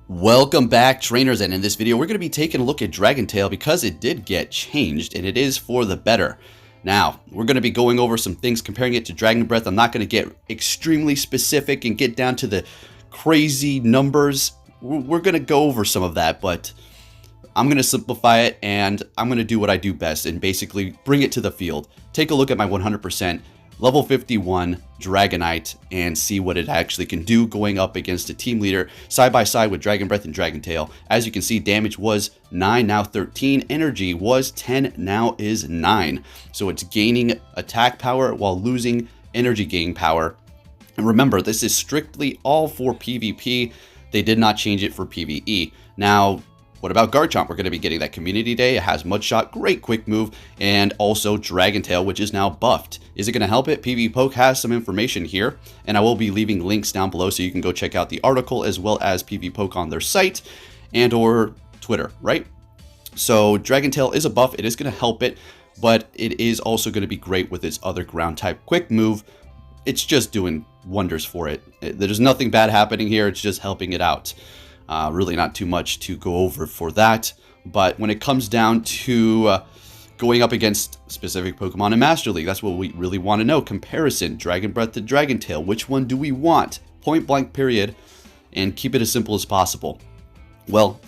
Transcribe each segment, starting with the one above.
Welcome back, trainers, and in this video we're going to be taking a look at Dragontail because it did get changed and it is for the better. Now, we're going to be going over some things comparing it to Dragon Breath. I'm not going to get extremely specific and get down to the crazy numbers. We're going to go over some of that, but I'm going to simplify it and I'm going to do what I do best and basically bring it to the field. Take a look at my 100% level 51 Dragonite and see what it actually can do going up against a team leader side by side with Dragon Breath and Dragontail. As you can see, damage was 9, now 13. Energy was 10, now is 9. So it's gaining attack power while losing energy gain power. And remember, this is strictly all for PvP. They did not change it for PvE. Now, what about Garchomp? We're going to be getting that Community Day. It has Mudshot, great quick move, and also Dragontail, which is now buffed. Is it going to help it? Pvpoke has some information here, and I will be leaving links down below so you can go check out the article as well as Pvpoke on their site and or Twitter, right? So Dragontail is a buff. It is going to help it, but it is also going to be great with its other ground type quick move. It's just doing wonders for it. There's nothing bad happening here. It's just helping it out. Really not too much to go over for that. But when it comes down to going up against specific Pokemon in Master League, that's what we really want to know. Comparison, Dragon Breath to Dragontail. Which one do we want? Point blank period. And keep it as simple as possible. Well,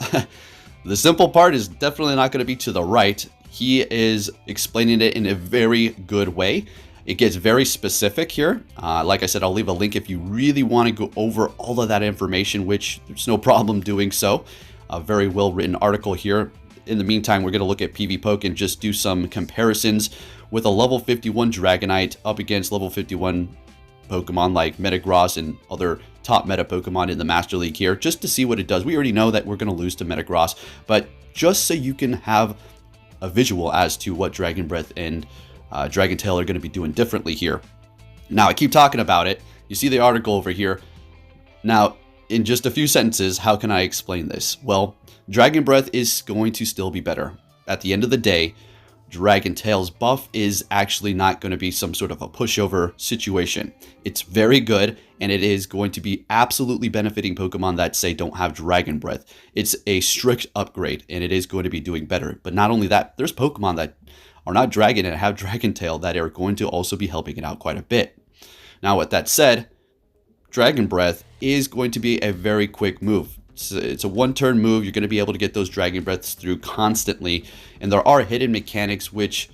the simple part is definitely not going to be to the right. He is explaining it in a very good way. It gets very specific here. Like I said, I'll leave a link if you really want to go over all of that information, which there's no problem doing so. A very well written article here. In the meantime, we're going to look at Pvpoke and just do some comparisons with a level 51 Dragonite up against level 51 Pokemon like Metagross and other top meta Pokemon in the Master League here, just to see what it does. We already know that we're going to lose to Metagross, but just so you can have a visual as to what Dragon Breath and Dragontail are going to be doing differently here. Now, I keep talking about it. You see the article over here. Now, in just a few sentences, how can I explain this? Well, Dragon Breath is going to still be better. At the end of the day, Dragontail's buff is actually not going to be some sort of a pushover situation. It's very good, and it is going to be absolutely benefiting Pokemon that, say, don't have Dragon Breath. It's a strict upgrade, and it is going to be doing better. But not only that, there's Pokemon that are not Dragon and have Dragontail that are going to also be helping it out quite a bit. Now, with that said, Dragon Breath is going to be a very quick move. It's a one-turn move. You're going to be able to get those Dragon Breaths through constantly, and there are hidden mechanics which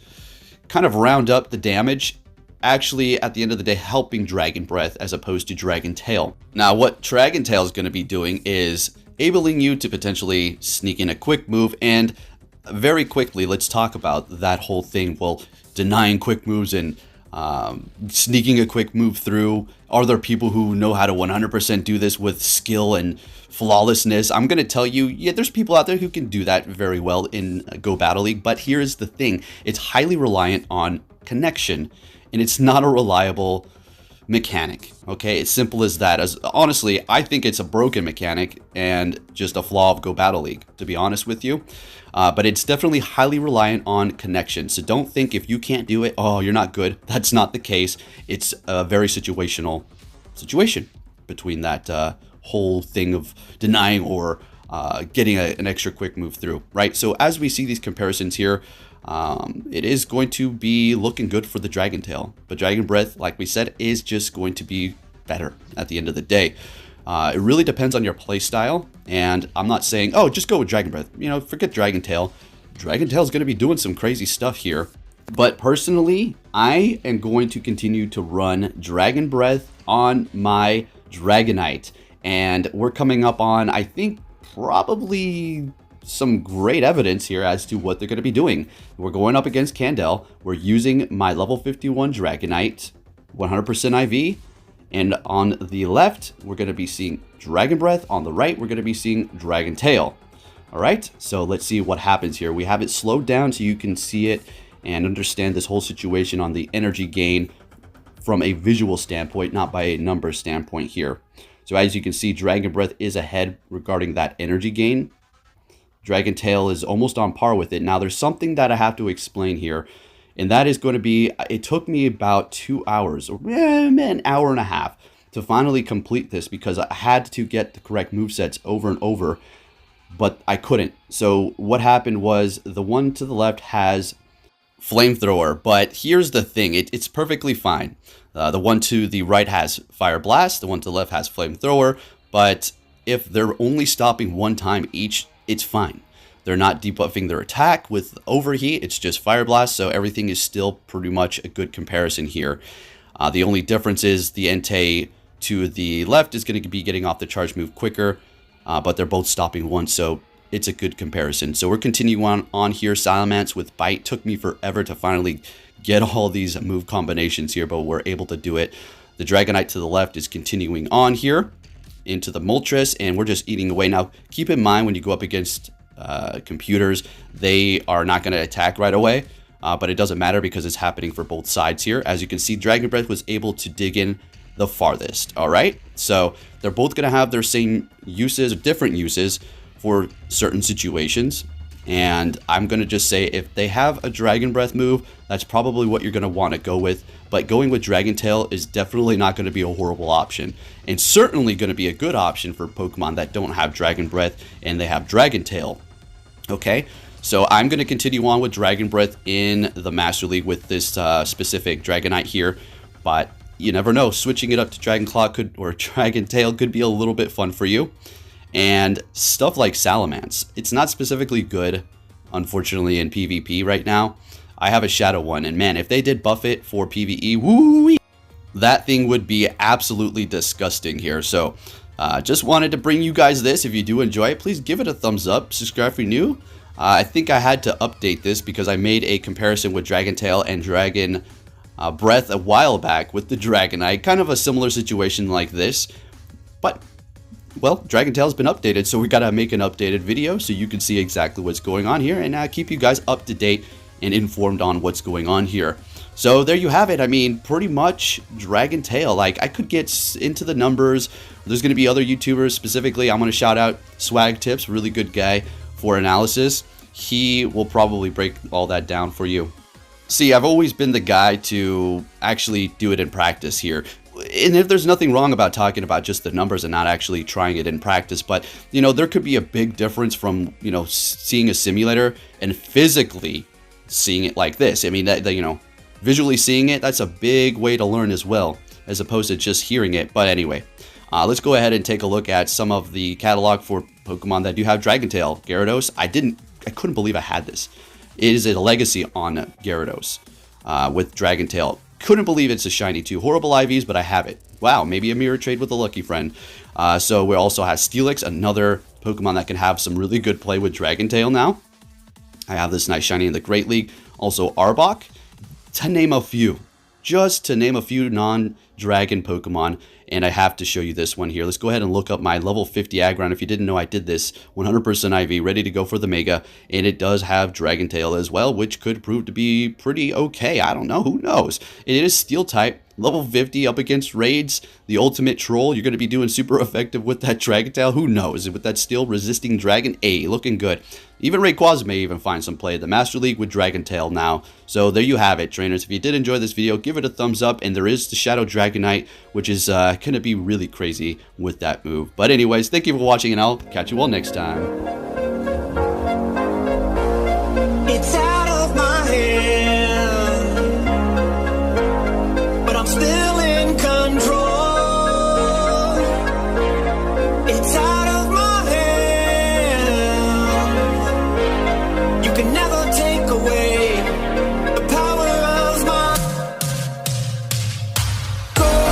kind of round up the damage, actually at the end of the day helping Dragon Breath as opposed to Dragontail. Now, what Dragontail is going to be doing is enabling you to potentially sneak in a quick move, and very quickly, let's talk about that whole thing. Well, denying quick moves and sneaking a quick move through. Are there people who know how to 100% do this with skill and flawlessness? I'm going to tell you, yeah, there's people out there who can do that very well in Go Battle League. But here's the thing. It's highly reliant on connection, and it's not a reliable mechanic. Okay, it's simple as that. As honestly, I think it's a broken mechanic and just a flaw of Go Battle League, to be honest with you. But it's definitely highly reliant on connection. So don't think if you can't do it, oh, you're not good. That's not the case. It's a very situational situation between that whole thing of denying or getting an extra quick move through, right? So as we see these comparisons here, it is going to be looking good for the Dragontail. But Dragon Breath, like we said, is just going to be better at the end of the day. It really depends on your playstyle, and I'm not saying, oh, just go with Dragon Breath. You know, forget Dragontail. Dragontail is going to be doing some crazy stuff here. But personally, I am going to continue to run Dragon Breath on my Dragonite. And we're coming up on, I think, probably some great evidence here as to what they're going to be doing. We're going up against Candel. We're using my level 51 Dragonite, 100% IV. And on the left, we're going to be seeing Dragon Breath. On the right, we're going to be seeing Dragontail. All right, so let's see what happens here. We have it slowed down so you can see it and understand this whole situation on the energy gain from a visual standpoint, not by a number standpoint here. So as you can see, Dragon Breath is ahead regarding that energy gain. Dragontail is almost on par with it. Now, there's something that I have to explain here. And that is going to be, it took me about 2 hours, or an hour and a half, to finally complete this because I had to get the correct movesets over and over, but I couldn't. So what happened was the one to the left has Flamethrower, but here's the thing, it's perfectly fine. The one to the right has Fire Blast, the one to the left has Flamethrower, but if they're only stopping one time each, it's fine. They're not debuffing their attack with Overheat, it's just Fire Blast, so everything is still pretty much a good comparison here. The only difference is the Entei to the left is going to be getting off the charge move quicker, but they're both stopping once, so it's a good comparison. So we're continuing on here. Salamence with Bite. Took me forever to finally get all these move combinations here, but we're able to do it. The Dragonite to the left is continuing on here into the Moltres, and we're just eating away. Now, keep in mind when you go up against computers, they are not going to attack right away, but it doesn't matter because it's happening for both sides here. As you can see, Dragon Breath was able to dig in the farthest, all right? So they're both going to have their same uses, or different uses, for certain situations, and I'm going to just say if they have a Dragon Breath move, that's probably what you're going to want to go with, but going with Dragon Tail is definitely not going to be a horrible option, and certainly going to be a good option for Pokemon that don't have Dragon Breath and they have Dragon Tail. Okay, so I'm going to continue on with Dragon Breath in the Master League with this specific Dragonite here, but you never know, switching it up to Dragon Claw or Dragon Tail could be a little bit fun for you. And stuff like Salamence, it's not specifically good, unfortunately, in PvP right now. I have a Shadow one, and man, if they did buff it for PvE, woo, that thing would be absolutely disgusting here. So, just wanted to bring you guys this. If you do enjoy it, please give it a thumbs up. Subscribe if you're new. I think I had to update this because I made a comparison with Dragon Tail and Dragon Breath a while back with the Dragonite. Kind of a similar situation like this, but well, Dragon Tail's been updated, so we gotta make an updated video so you can see exactly what's going on here and keep you guys up to date and informed on what's going on here. So there you have it. I mean, pretty much Dragon Tail. Like, I could get into the numbers. There's gonna be other YouTubers specifically. I'm gonna shout out Swag Tips, really good guy for analysis. He will probably break all that down for you. See, I've always been the guy to actually do it in practice here. And if there's nothing wrong about talking about just the numbers and not actually trying it in practice, but, you know, there could be a big difference from, you know, seeing a simulator and physically seeing it like this. I mean, you know, visually seeing it, that's a big way to learn as well, as opposed to just hearing it. But anyway, let's go ahead and take a look at some of the catalog for Pokemon that do have Dragon Tail. Gyarados, I couldn't believe I had this. It is a legacy on Gyarados with Dragon Tail. Couldn't believe it's a shiny too. Horrible IVs, but I have it. Wow, maybe a mirror trade with a lucky friend. So we also have Steelix, another Pokemon that can have some really good play with Dragon Tail now. I have this nice shiny in the Great League. Also Arbok, to name a few. Just to name a few non-dragon Pokemon. And I have to show you this one here. Let's go ahead and look up my level 50 Aggron. If you didn't know, I did this 100% IV, ready to go for the Mega. And it does have Dragon Tail as well, which could prove to be pretty okay. I don't know. Who knows? It is Steel type. Level 50 up against Raids, the ultimate troll. You're going to be doing super effective with that Dragon Tail. Who knows? With that Steel resisting Dragon, looking good. Even Rayquaza may even find some play. The Master League with Dragon Tail now. So there you have it, trainers. If you did enjoy this video, give it a thumbs up. And there is the Shadow Dragonite, which is going to be really crazy with that move. But anyways, thank you for watching, and I'll catch you all next time. It's out of my hand, but I'm still in control. It's out of my hand. You can never take away the power of my goal.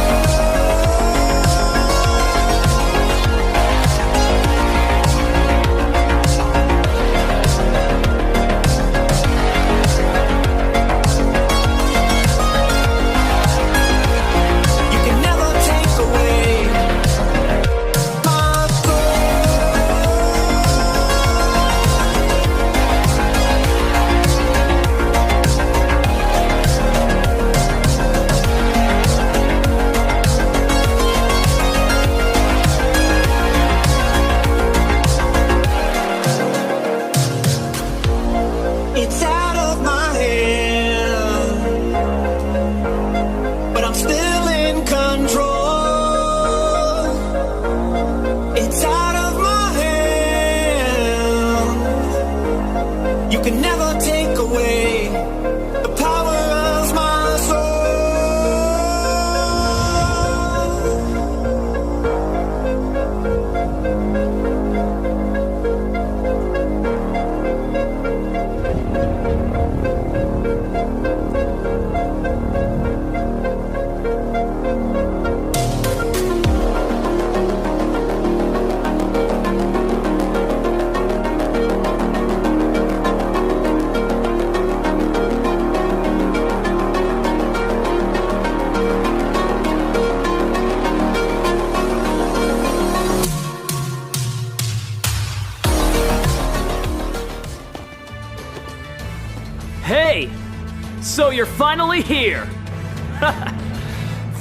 So you're finally here!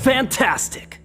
Fantastic!